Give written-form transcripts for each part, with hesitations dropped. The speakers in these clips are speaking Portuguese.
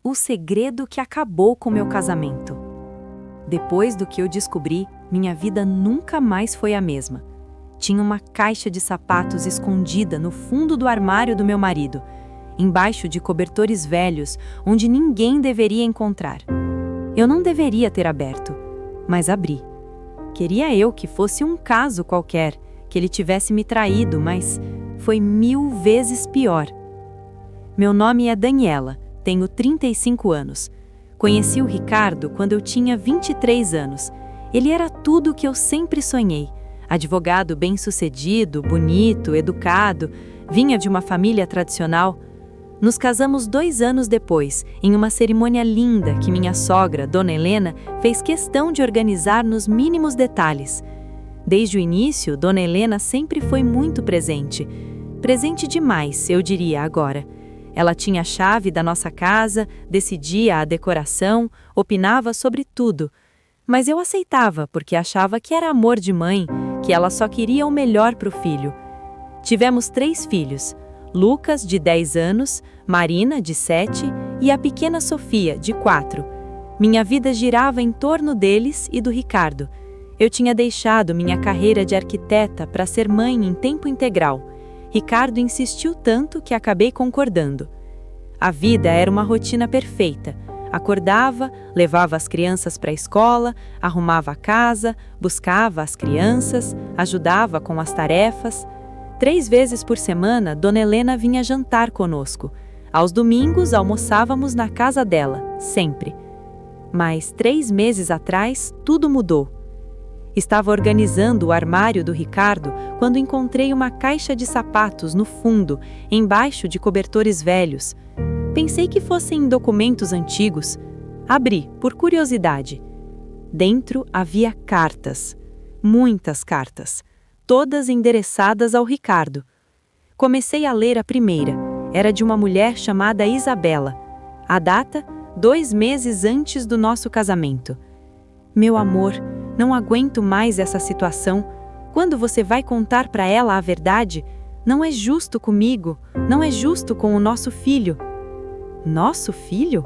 O segredo que acabou com meu casamento. Depois do que eu descobri, minha vida nunca mais foi a mesma. Tinha uma caixa de sapatos escondida no fundo do armário do meu marido, embaixo de cobertores velhos, onde ninguém deveria encontrar. Eu não deveria ter aberto, mas abri. Queria eu que fosse um caso qualquer, que ele tivesse me traído, mas foi 1000 vezes pior. Meu nome é Daniela, tenho 35 anos. Conheci o Ricardo quando eu tinha 23 anos. Ele era tudo o que eu sempre sonhei. Advogado bem-sucedido, bonito, educado, vinha de uma família tradicional. Nos casamos 2 anos depois, em uma cerimônia linda que minha sogra, Dona Helena, fez questão de organizar nos mínimos detalhes. Desde o início, Dona Helena sempre foi muito presente. Presente demais, eu diria agora. Ela tinha a chave da nossa casa, decidia a decoração, opinava sobre tudo. Mas eu aceitava porque achava que era amor de mãe, que ela só queria o melhor para o filho. Tivemos 3 filhos, Lucas, de 10 anos, Marina, de 7 e a pequena Sofia, de 4. Minha vida girava em torno deles e do Ricardo. Eu tinha deixado minha carreira de arquiteta para ser mãe em tempo integral. Ricardo insistiu tanto que acabei concordando. A vida era uma rotina perfeita. Acordava, levava as crianças para a escola, arrumava a casa, buscava as crianças, ajudava com as tarefas. 3 vezes por semana, Dona Helena vinha jantar conosco. Aos domingos, almoçávamos na casa dela, sempre. Mas 3 meses atrás, tudo mudou. Estava organizando o armário do Ricardo quando encontrei uma caixa de sapatos no fundo, embaixo de cobertores velhos. Pensei que fossem documentos antigos. Abri, por curiosidade. Dentro havia cartas. Muitas cartas. Todas endereçadas ao Ricardo. Comecei a ler a primeira. Era de uma mulher chamada Isabela. A data, 2 meses antes do nosso casamento. Meu amor, não aguento mais essa situação. Quando você vai contar para ela a verdade? Não é justo comigo, não é justo com o nosso filho. Nosso filho?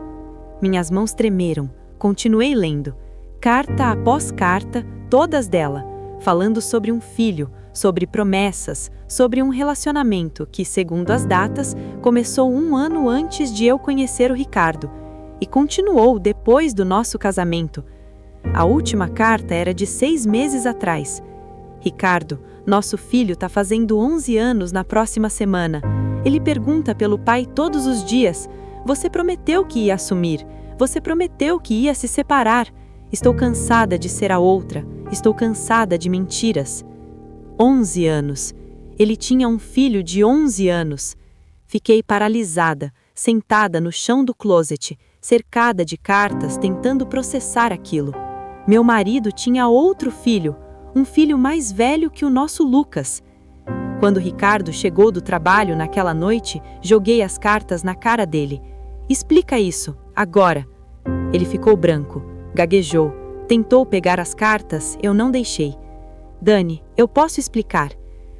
Minhas mãos tremeram. Continuei lendo. Carta após carta, todas dela, falando sobre um filho, sobre promessas, sobre um relacionamento que, segundo as datas, começou 1 ano antes de eu conhecer o Ricardo e continuou depois do nosso casamento. A última carta era de 6 meses atrás. Ricardo, nosso filho está fazendo 11 anos na próxima semana. Ele pergunta pelo pai todos os dias. Você prometeu que ia assumir. Você prometeu que ia se separar. Estou cansada de ser a outra. Estou cansada de mentiras. 11 anos. Ele tinha um filho de 11 anos. Fiquei paralisada, sentada no chão do closet, cercada de cartas, tentando processar aquilo. Meu marido tinha outro filho, um filho mais velho que o nosso Lucas. Quando Ricardo chegou do trabalho naquela noite, joguei as cartas na cara dele. Explica isso, agora. Ele ficou branco, gaguejou, tentou pegar as cartas, eu não deixei. Dani, eu posso explicar.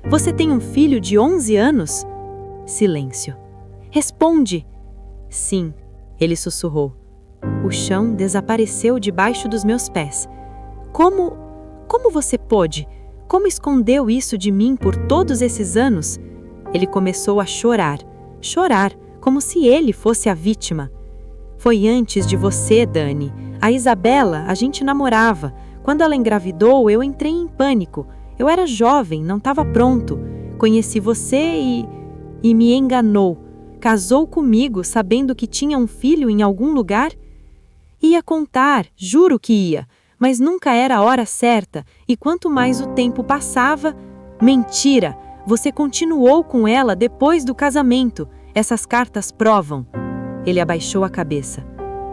Você tem um filho de 11 anos? Silêncio. Responde! Sim, ele sussurrou. O chão desapareceu debaixo dos meus pés. Como você pôde? Como escondeu isso de mim por todos esses anos? Ele começou a chorar, como se ele fosse a vítima. Foi antes de você, Dani. A Isabela, a gente namorava. Quando ela engravidou, eu entrei em pânico. Eu era jovem, não estava pronto. Conheci você e me enganou. Casou comigo sabendo que tinha um filho em algum lugar? Ia contar, juro que ia, mas nunca era a hora certa, e quanto mais o tempo passava... Mentira! Você continuou com ela depois do casamento. Essas cartas provam. Ele abaixou a cabeça.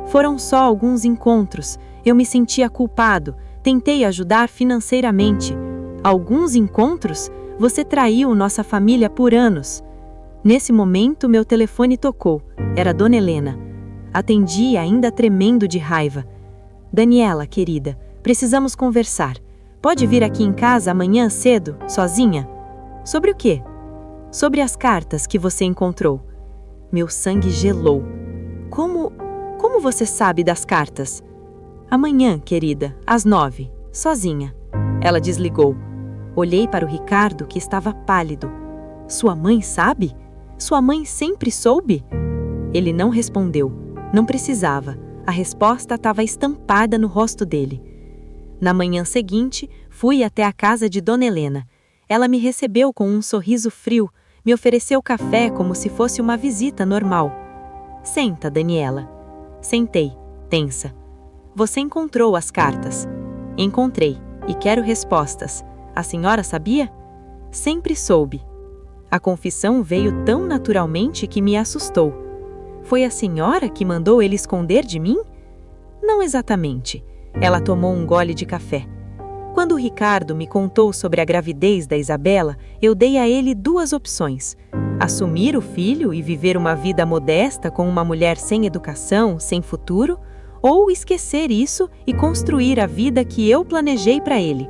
Foram só alguns encontros. Eu me sentia culpado. Tentei ajudar financeiramente. Alguns encontros? Você traiu nossa família por anos. Nesse momento, meu telefone tocou. Era Dona Helena. Atendi ainda tremendo de raiva. Daniela, querida, precisamos conversar. Pode vir aqui em casa amanhã cedo, sozinha? Sobre o quê? Sobre as cartas que você encontrou. Meu sangue gelou. Como você sabe das cartas? Amanhã, querida, às 9, sozinha. Ela desligou. Olhei para o Ricardo, que estava pálido. Sua mãe sabe? Sua mãe sempre soube? Ele não respondeu. Não precisava. A resposta estava estampada no rosto dele. Na manhã seguinte, fui até a casa de Dona Helena. Ela me recebeu com um sorriso frio, me ofereceu café como se fosse uma visita normal. Senta, Daniela. Sentei, tensa. Você encontrou as cartas? Encontrei, e quero respostas. A senhora sabia? Sempre soube. A confissão veio tão naturalmente que me assustou. Foi a senhora que mandou ele esconder de mim? Não exatamente. Ela tomou um gole de café. Quando o Ricardo me contou sobre a gravidez da Isabela, eu dei a ele 2 opções: assumir o filho e viver uma vida modesta com uma mulher sem educação, sem futuro, ou esquecer isso e construir a vida que eu planejei para ele.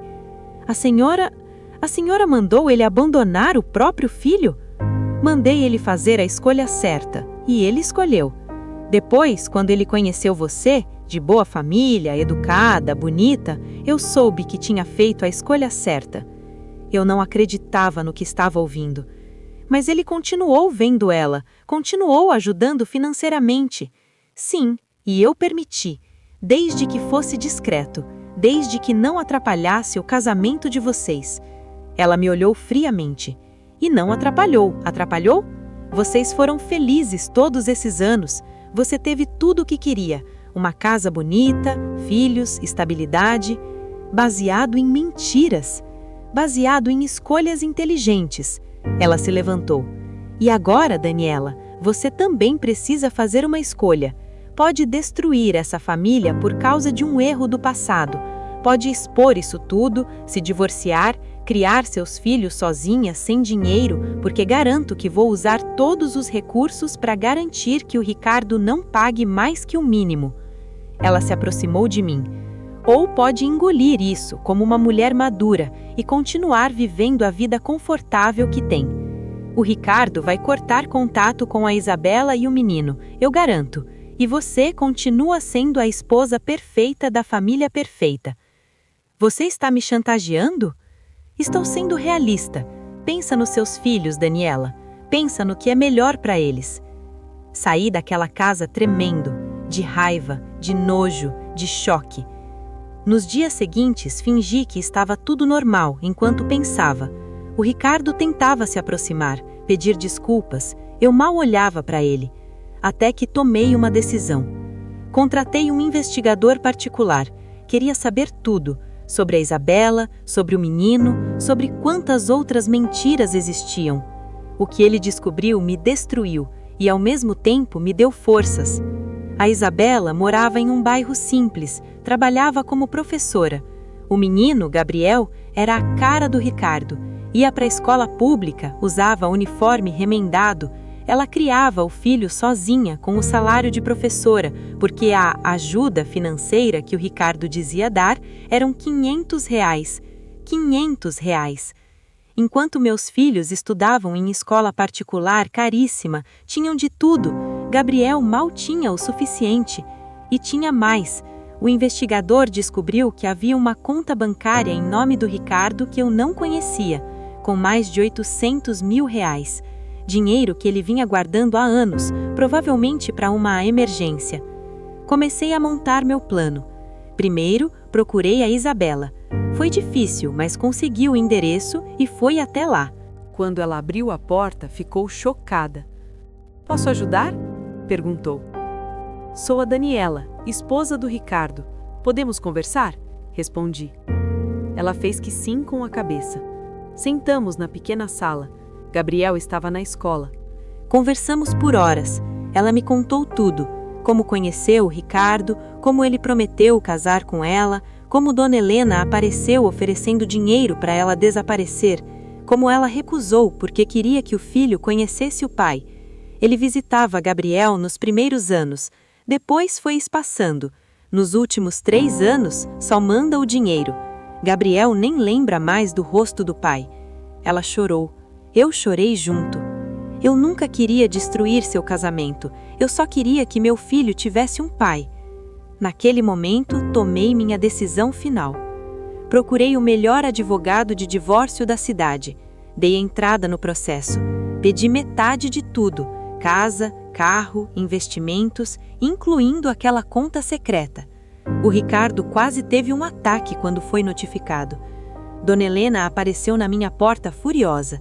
A senhora mandou ele abandonar o próprio filho? Mandei ele fazer a escolha certa, e ele escolheu. Depois, quando ele conheceu você, de boa família, educada, bonita, eu soube que tinha feito a escolha certa. Eu não acreditava no que estava ouvindo. Mas ele continuou vendo ela, continuou ajudando financeiramente. Sim, e eu permiti, desde que fosse discreto, desde que não atrapalhasse o casamento de vocês. Ela me olhou friamente. E não atrapalhou, atrapalhou? Vocês foram felizes todos esses anos. Você teve tudo o que queria. Uma casa bonita, filhos, estabilidade, baseado em mentiras, baseado em escolhas inteligentes. Ela se levantou. E agora, Daniela, você também precisa fazer uma escolha. Pode destruir essa família por causa de um erro do passado. Pode expor isso tudo, se divorciar, criar seus filhos sozinha, sem dinheiro, porque garanto que vou usar todos os recursos para garantir que o Ricardo não pague mais que o mínimo. Ela se aproximou de mim. Ou pode engolir isso como uma mulher madura e continuar vivendo a vida confortável que tem. O Ricardo vai cortar contato com a Isabela e o menino, eu garanto. E você continua sendo a esposa perfeita da família perfeita. Você está me chantageando? Estou sendo realista. Pensa nos seus filhos, Daniela. Pensa no que é melhor para eles. Saí daquela casa tremendo, de raiva, de nojo, de choque. Nos dias seguintes, fingi que estava tudo normal enquanto pensava. O Ricardo tentava se aproximar, pedir desculpas. Eu mal olhava para ele. Até que tomei uma decisão. Contratei um investigador particular. Queria saber tudo. Sobre a Isabela, sobre o menino, sobre quantas outras mentiras existiam. O que ele descobriu me destruiu e, ao mesmo tempo, me deu forças. A Isabela morava em um bairro simples, trabalhava como professora. O menino, Gabriel, era a cara do Ricardo. Ia para a escola pública, usava uniforme remendado. Ela criava o filho sozinha com o salário de professora, porque a ajuda financeira que o Ricardo dizia dar eram R$ 500. R$ 500. Enquanto meus filhos estudavam em escola particular caríssima, tinham de tudo, Gabriel mal tinha o suficiente. E tinha mais. O investigador descobriu que havia uma conta bancária em nome do Ricardo que eu não conhecia, com mais de R$ 800 mil. Dinheiro que ele vinha guardando há anos, provavelmente para uma emergência. Comecei a montar meu plano. Primeiro, procurei a Isabela. Foi difícil, mas consegui o endereço e foi até lá. Quando ela abriu a porta, ficou chocada. "Posso ajudar?" perguntou. "Sou a Daniela, esposa do Ricardo. Podemos conversar?" respondi. Ela fez que sim com a cabeça. Sentamos na pequena sala. Gabriel estava na escola. Conversamos por horas. Ela me contou tudo. Como conheceu o Ricardo, como ele prometeu casar com ela, como Dona Helena apareceu oferecendo dinheiro para ela desaparecer, como ela recusou porque queria que o filho conhecesse o pai. Ele visitava Gabriel nos primeiros anos, depois foi espaçando. Nos últimos 3 anos, só manda o dinheiro. Gabriel nem lembra mais do rosto do pai. Ela chorou. Eu chorei junto. Eu nunca queria destruir seu casamento, eu só queria que meu filho tivesse um pai. Naquele momento, tomei minha decisão final. Procurei o melhor advogado de divórcio da cidade. Dei entrada no processo. Pedi metade de tudo: casa, carro, investimentos, incluindo aquela conta secreta. O Ricardo quase teve um ataque quando foi notificado. Dona Helena apareceu na minha porta furiosa.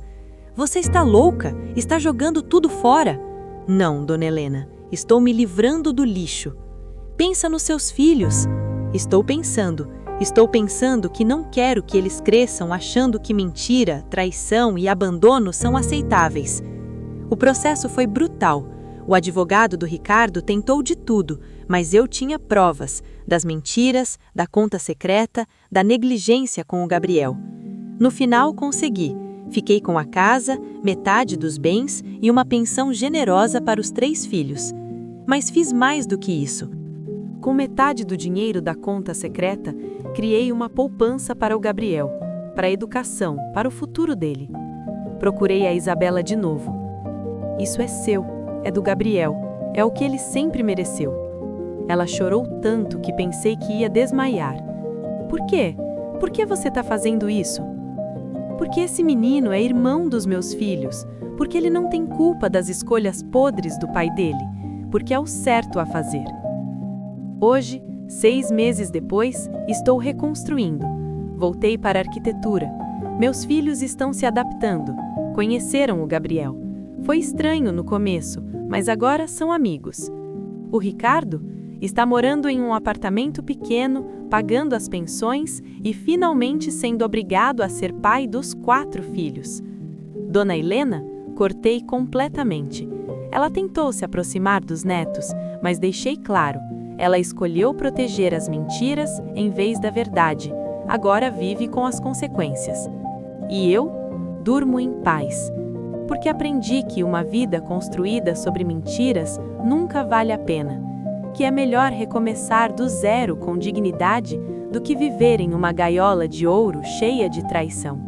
Você está louca? Está jogando tudo fora? Não, Dona Helena, estou me livrando do lixo. Pensa nos seus filhos. Estou pensando que não quero que eles cresçam achando que mentira, traição e abandono são aceitáveis. O processo foi brutal. O advogado do Ricardo tentou de tudo, mas eu tinha provas das mentiras, da conta secreta, da negligência com o Gabriel. No final, consegui. Fiquei com a casa, metade dos bens e uma pensão generosa para os 3 filhos. Mas fiz mais do que isso. Com metade do dinheiro da conta secreta, criei uma poupança para o Gabriel, para a educação, para o futuro dele. Procurei a Isabela de novo. Isso é seu, é do Gabriel, é o que ele sempre mereceu. Ela chorou tanto que pensei que ia desmaiar. Por quê? Por que você está fazendo isso? Porque esse menino é irmão dos meus filhos, porque ele não tem culpa das escolhas podres do pai dele, porque é o certo a fazer. Hoje, 6 meses depois, estou reconstruindo. Voltei para a arquitetura. Meus filhos estão se adaptando. Conheceram o Gabriel. Foi estranho no começo, mas agora são amigos. O Ricardo está morando em um apartamento pequeno, pagando as pensões e finalmente sendo obrigado a ser pai dos 4 filhos. Dona Helena, cortei completamente. Ela tentou se aproximar dos netos, mas deixei claro, ela escolheu proteger as mentiras em vez da verdade. Agora vive com as consequências. E eu durmo em paz, porque aprendi que uma vida construída sobre mentiras nunca vale a pena, que é melhor recomeçar do zero com dignidade do que viver em uma gaiola de ouro cheia de traição.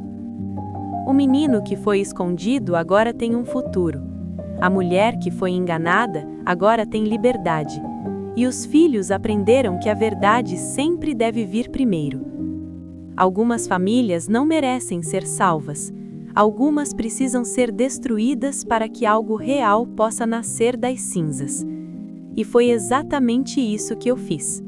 O menino que foi escondido agora tem um futuro. A mulher que foi enganada agora tem liberdade. E os filhos aprenderam que a verdade sempre deve vir primeiro. Algumas famílias não merecem ser salvas. Algumas precisam ser destruídas para que algo real possa nascer das cinzas. E foi exatamente isso que eu fiz.